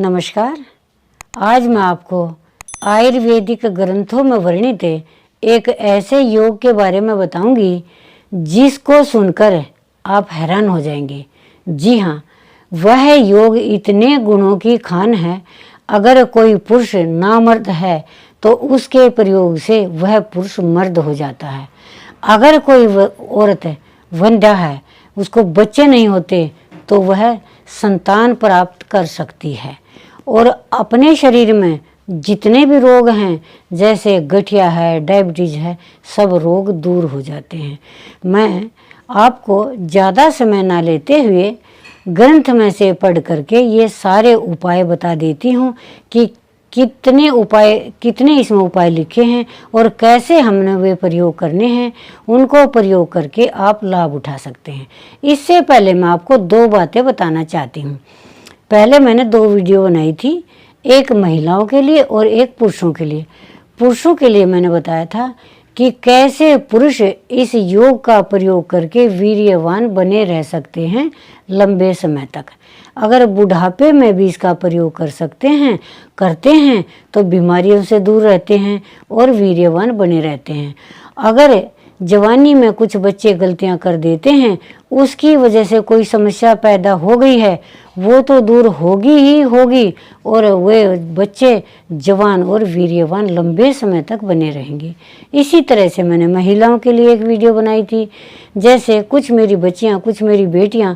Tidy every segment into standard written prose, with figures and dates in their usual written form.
नमस्कार। आज मैं आपको आयुर्वेदिक ग्रंथों में वर्णित एक ऐसे योग के बारे में बताऊंगी जिसको सुनकर आप हैरान हो जाएंगे। जी हाँ, वह योग इतने गुणों की खान है, अगर कोई पुरुष नामर्द है तो उसके प्रयोग से वह पुरुष मर्द हो जाता है। अगर कोई औरत वंध्या है, उसको बच्चे नहीं होते तो वह संतान प्राप्त कर सकती है। और अपने शरीर में जितने भी रोग हैं, जैसे गठिया है, डायबिटीज है, सब रोग दूर हो जाते हैं। मैं आपको ज़्यादा समय ना लेते हुए ग्रंथ में से पढ़ करके ये सारे उपाय बता देती हूँ कि कितने इसमें उपाय लिखे हैं और कैसे हमने वे प्रयोग करने हैं। उनको प्रयोग करके आप लाभ उठा सकते हैं। इससे पहले मैं आपको दो बातें बताना चाहती हूँ। पहले मैंने दो वीडियो बनाई थी, एक महिलाओं के लिए और एक पुरुषों के लिए। पुरुषों के लिए मैंने बताया था कि कैसे पुरुष इस योग का प्रयोग करके वीर्यवान बने रह सकते हैं लंबे समय तक। अगर बुढ़ापे में भी इसका प्रयोग करते हैं तो बीमारियों से दूर रहते हैं और वीर्यवान बने रहते हैं। अगर जवानी में कुछ बच्चे गलतियां कर देते हैं, उसकी वजह से कोई समस्या पैदा हो गई है, वो तो दूर होगी ही होगी और वे बच्चे जवान और वीर्यवान लंबे समय तक बने रहेंगे। इसी तरह से मैंने महिलाओं के लिए एक वीडियो बनाई थी। जैसे कुछ मेरी बच्चियां, कुछ मेरी बेटियां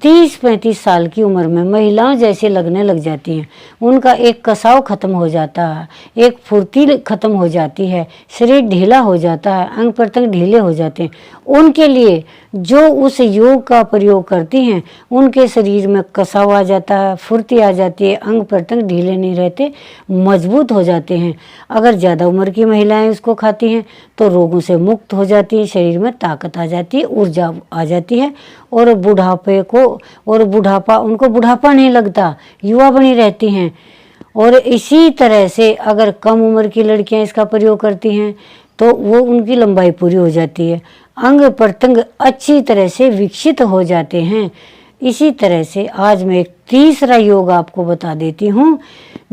30-35 साल की उम्र में महिलाओं जैसे लगने लग जाती हैं। उनका एक कसाव खत्म हो जाता है, एक फुर्ती खत्म हो जाती है, शरीर ढीला हो जाता है, अंग प्रत्यंग ढीले हो जाते हैं। उनके लिए जो उस योग का प्रयोग करती हैं, उनके शरीर में कसाव आ जाता है, फुर्ती आ जाती है, अंग प्रत्यंग ढीले नहीं रहते, मजबूत हो जाते हैं। अगर ज़्यादा उम्र की महिलाएं इसको खाती हैं तो रोगों से मुक्त हो जाती है, शरीर में ताकत आ जाती है, ऊर्जा आ जाती है और उनको बुढ़ापा नहीं लगता, युवा बनी रहती हैं। और इसी तरह से अगर कम उम्र की लड़कियां इसका प्रयोग करती हैं तो वो उनकी लंबाई पूरी हो जाती है, अंग प्रत्यंग अच्छी तरह से विकसित हो जाते हैं। इसी तरह से आज मैं एक तीसरा योग आपको बता देती हूँ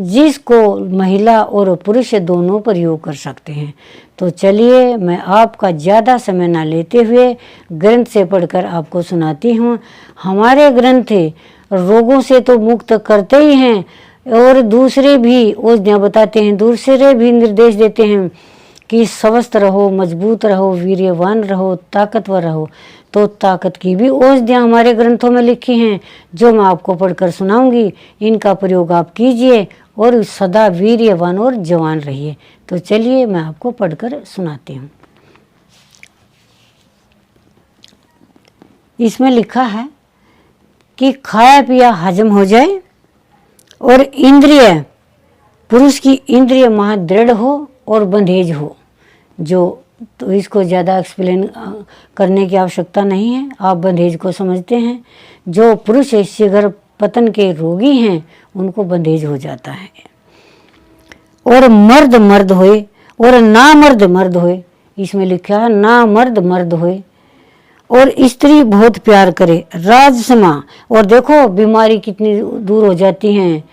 जिसको महिला और पुरुष दोनों प्रयोग कर सकते हैं। तो चलिए, मैं आपका ज़्यादा समय ना लेते हुए ग्रंथ से पढ़कर आपको सुनाती हूँ। हमारे ग्रंथ रोगों से तो मुक्त करते ही हैं और दूसरे भी औषधियाँ बताते हैं, दूसरे भी निर्देश देते हैं कि स्वस्थ रहो, मजबूत रहो, वीर्यवान रहो, ताकतवर रहो। तो ताकत की भी औषधियाँ हमारे ग्रंथों में लिखी हैं, जो मैं आपको पढ़कर सुनाऊंगी। इनका प्रयोग आप कीजिए और सदा वीर्यवान और जवान रहिए। तो चलिए, मैं आपको पढ़कर सुनाती हूँ। इसमें लिखा है कि खाया पिया हजम हो जाए और इंद्रिय, पुरुष की इंद्रिय महादृढ़ हो और बंधेज हो। तो इसको ज़्यादा एक्सप्लेन करने की आवश्यकता नहीं है, आप बंधेज को समझते हैं। जो पुरुष शीघ्र पतन के रोगी हैं उनको बंधेज हो जाता है। और मर्द मर्द होए और ना मर्द मर्द होए। इसमें लिखा है ना मर्द मर्द होए और स्त्री बहुत प्यार करे, राजसमा। और देखो बीमारी कितनी दूर हो जाती हैं।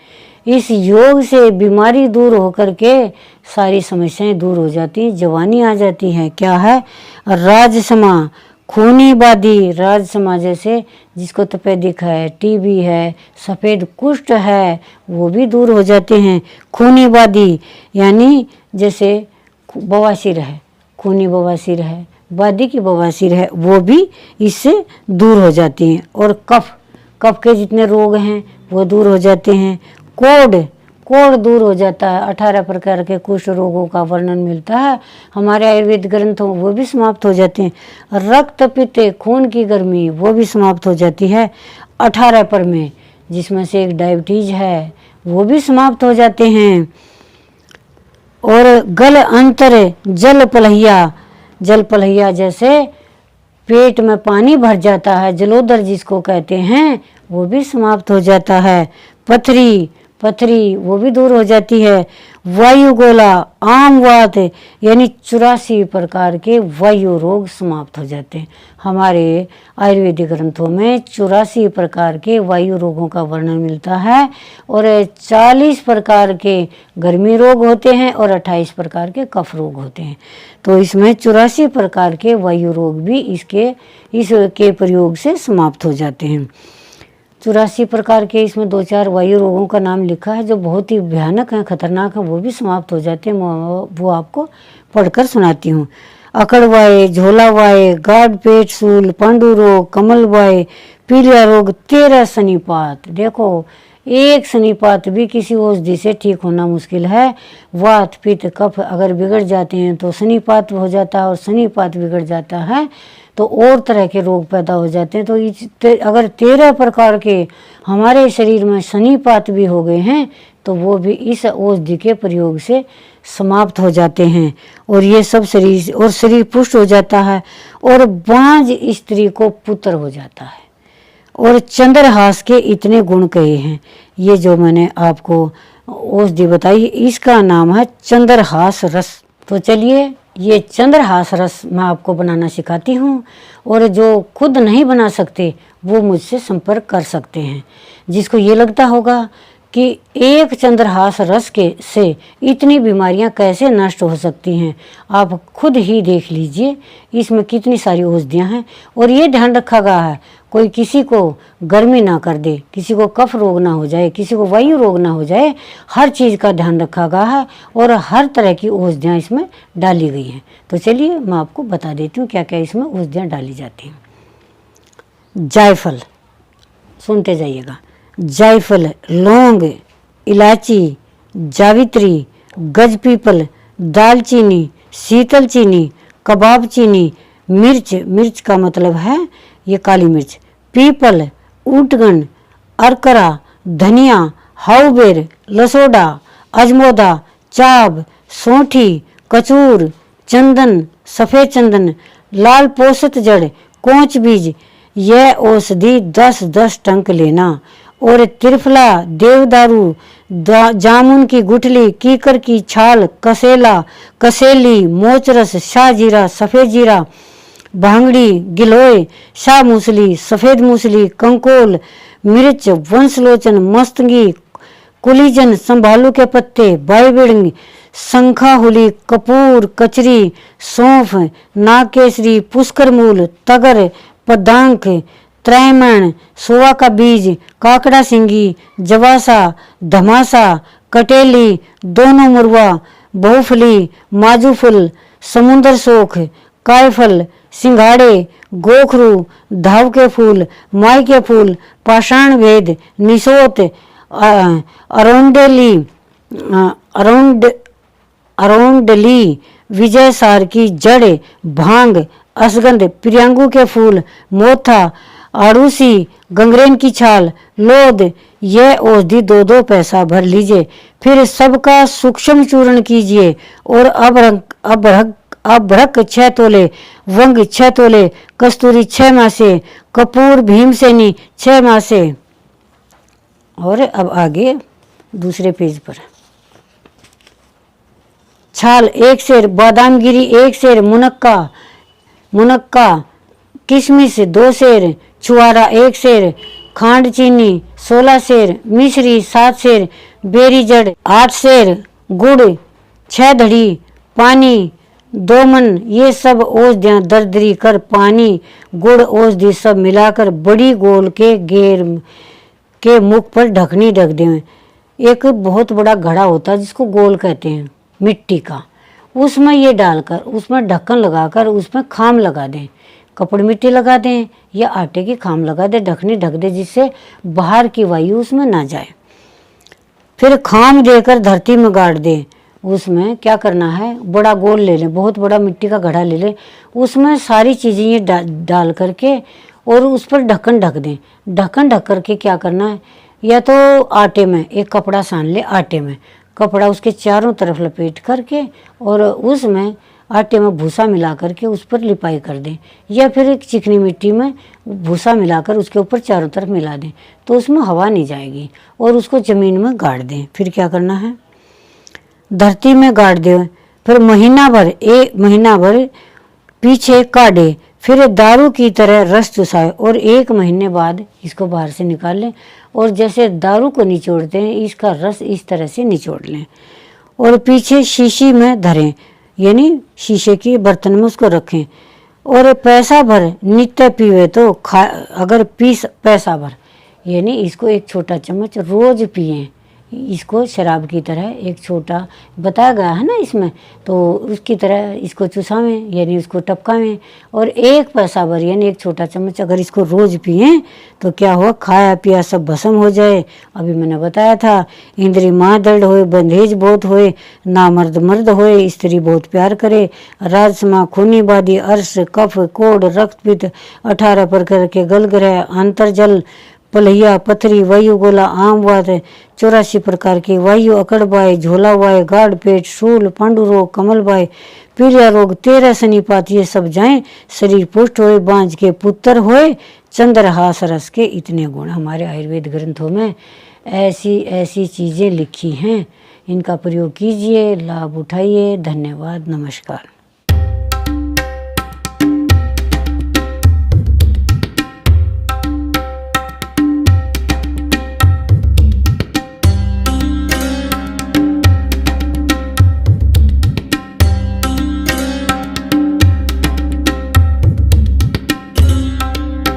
इस योग से बीमारी दूर होकर के सारी समस्याएं दूर हो जाती हैं, जवानी आ जाती है। क्या है? राजसमा, खूनी बादी। राजसमा जैसे जिसको तपेदिक है, टीबी है, सफ़ेद कुष्ठ है, वो भी दूर हो जाते हैं। खूनी बादी यानी जैसे बवासीर है, खूनी बवासीर है, बादी की बवासीर है, वो भी इससे दूर हो जाती हैं। और कफ के जितने रोग हैं वो दूर हो जाते हैं। कोढ़ दूर हो जाता है। 18 प्रकार के कुष्ठ रोगों का वर्णन मिलता है हमारे आयुर्वेद ग्रंथों, वो भी समाप्त हो जाते हैं। रक्त पित्त, खून की गर्मी, वो भी समाप्त हो जाती है 18 पर में, जिसमें से एक डायबिटीज है, वो भी समाप्त हो जाते हैं। और गल अंतर, जल पलहिया जैसे पेट में पानी भर जाता है, जलोदर जिसको कहते हैं, वो भी समाप्त हो जाता है। पथरी, पथरी वो भी दूर हो जाती है। वायु गोला, आम वात, यानी 84 प्रकार के वायु रोग समाप्त हो जाते हैं। हमारे आयुर्वेदिक ग्रंथों में 84 प्रकार के वायु रोगों का वर्णन मिलता है और 40 प्रकार के गर्मी रोग होते हैं और 28 प्रकार के कफ रोग होते हैं। तो इसमें 84 प्रकार के वायु रोग भी इसके प्रयोग से समाप्त हो जाते हैं। 84 प्रकार के इसमें 2-4 वायु रोगों का नाम लिखा है जो बहुत ही भयानक हैं, खतरनाक हैं, वो भी समाप्त हो जाते हैं। वो आपको पढ़कर सुनाती हूँ। अकड़वाए, झोलावाए, गाढ़ पेट सूल, पांडु रोग, कमलवाए, पीलिया रोग, 13 सनीपात। देखो, एक सनीपात भी किसी औषधि से ठीक होना मुश्किल है। वात, पित्त, कफ अगर बिगड़ जाते हैं तो सनीपात हो जाता है और सनीपात बिगड़ जाता है तो और तरह के रोग पैदा हो जाते हैं। तो अगर 13 प्रकार के हमारे शरीर में सनीपात भी हो गए हैं तो वो भी इस औषधि के प्रयोग से समाप्त हो जाते हैं और ये सब शरीर पुष्ट हो जाता है और बांझ स्त्री को पुत्र हो जाता है। और चंद्रहास के इतने गुण कहे हैं। ये जो मैंने आपको औषधि बताई इसका नाम है चंद्रहास रस। तो चलिए ये चंद्रहास रस मैं आपको बनाना सिखाती हूँ और जो खुद नहीं बना सकते वो मुझसे संपर्क कर सकते हैं। जिसको ये लगता होगा कि एक चंद्रहास रस से इतनी बीमारियां कैसे नष्ट हो सकती हैं, आप खुद ही देख लीजिए इसमें कितनी सारी औषधियां हैं। और ये ध्यान रखा गया है कोई किसी को गर्मी ना कर दे, किसी को कफ रोग ना हो जाए, किसी को वायु रोग ना हो जाए, हर चीज़ का ध्यान रखा गया है और हर तरह की औषधियाँ इसमें डाली गई हैं। तो चलिए मैं आपको बता देती हूँ क्या क्या इसमें औषधियाँ डाली जाती हैं। जायफल, सुनते जाइएगा। जायफल, लौंग, इलायची, जावित्री, गजपीपल, दालचीनी, शीतल चीनी, कबाब चीनी, मिर्च का मतलब है ये काली मिर्च, पीपल, ऊटगन, अरकरा, धनिया, हाउबेर, लसोडा, अजमोदा, चाब, सौंठी, कचूर, चंदन, सफ़ेद चंदन, लाल पोसत जड़, कोंच बीज। यह औषधि 10-10 टंक लेना। और त्रिफला, देवदारू, जामुन की गुठली, कीकर की छाल, कसेला, कसेली, मोचरस, शाहजीरा, सफ़ेद जीरा, भांगड़ी, गिलोय, शाह मूसली, सफ़ेद मूसली, कंकोल, मिर्च, वंशलोचन, मस्तंगी, कुलीजन, संभालू के पत्ते, बाईबिड़ंग, शंखाहुली, कपूर, कचरी, सौंफ, नागकेसरी, पुष्कर मूल, तगर, पदांक, त्रैमण, सोवा का बीज, काकड़ा सिंगी, जवासा, धमासा, कटेली, दोनों मुरवा, बहुफली, माजूफुल, समुंदर सोख, कायफल, सिंघाड़े, गोखरू, धाव के फूल, माई के फूल, पाषाण भेद, निशोत, अरोंडली, विजय सार की जड़, भांग, असगंध, प्रियांगू के फूल, मोथा, आड़ूसी, गंगरेन की छाल, लोद। यह औषधि 2-2 पैसा भर लीजिए। फिर सबका सूक्ष्म चूर्ण कीजिए और अभ्रक 6 तोले, वंग 6 तोले, कस्तूरी 6 मासे, कपूर भीमसेनी 6 मासे। और अब आगे दूसरे पेज पर छाल 1 सेर, बादामगिरी 1 सेर, मुनक्का, किशमिश 2 सेर, छुआरा 1 सेर, खांड चीनी 16 सेर, मिश्री 7 सेर, बेरी जड़ 8 सेर, गुड़ 6 धड़ी, पानी 2 मन। ये सब औषधियाँ दरदरी कर पानी, गुड़, औषधि सब मिलाकर बड़ी गोल के घेर के मुख पर ढकनी ढक दें। एक बहुत बड़ा घड़ा होता है जिसको गोल कहते हैं मिट्टी का, उसमें ये डालकर उसमें ढक्कन लगाकर उसमें खाम लगा दें, कपड़ मिट्टी लगा दें या आटे की खाम लगा दें, ढकनी ढक दें जिससे बाहर की वायु उसमें ना जाए। फिर खाम देकर धरती में गाड़ दें। उसमें क्या करना है, बड़ा गोल ले लें, बहुत बड़ा मिट्टी का घड़ा ले लें, उसमें सारी चीज़ें ये डाल करके और उस पर ढक्कन ढक दें। ढक्कन ढक करके क्या करना है, या तो आटे में एक कपड़ा सान ले, आटे में कपड़ा उसके चारों तरफ लपेट करके और उसमें आटे में भूसा मिला करके उस पर लिपाई कर दें, या फिर एक चिकनी मिट्टी में भूसा मिलाकर उसके ऊपर चारों तरफ मिला दें, तो उसमें हवा नहीं जाएगी, और उसको ज़मीन में गाड़ दें। फिर क्या करना है, धरती में गाड़ दें, फिर महीना भर पीछे काढ़े, फिर दारू की तरह रस चुसाए, और 1 महीने बाद इसको बाहर से निकाल लें, और जैसे दारू को निचोड़ते हैं इसका रस इस तरह से निचोड़ लें, और पीछे शीशी में धरें, यानी शीशे की बर्तन में उसको रखें, और पैसा भर नित्य पीवे, तो अगर पैसा भर यानी इसको 1 छोटा चम्मच रोज पिएं, इसको शराब की तरह एक छोटा बताया गया है ना इसमें, तो उसकी तरह इसको चुसावें यानी उसको टपकावें, और 1 पैसा भर यानी 1 छोटा चम्मच अगर इसको रोज पिएं तो क्या हो, खाया पिया सब भस्म हो जाए। अभी मैंने बताया था, इंद्री माँ दृढ़ होए, बंधेज बहुत होए, ना मर्द होए, स्त्री बहुत प्यार करे, राजसमा खूनी बादी, अर्श कफ कोढ़ रक्त पित्त, 18 प्रकार के गल ग्रह, अंतर्जल पलहिया पथरी वायु गोला आम वात, 84 प्रकार की वायु अकड़बाई, झोला वाय, गाढ़ पेट, शूल, पांडु रोग, कमल बाय, पीलिया रोग, 13 शनिपात, ये सब जाएं, शरीर पुष्ट होए, बांझ के पुत्र होए, चंद्रहास रस के इतने गुण। हमारे आयुर्वेद ग्रंथों में ऐसी ऐसी चीज़ें लिखी हैं, इनका प्रयोग कीजिए, लाभ उठाइए। धन्यवाद, नमस्कार।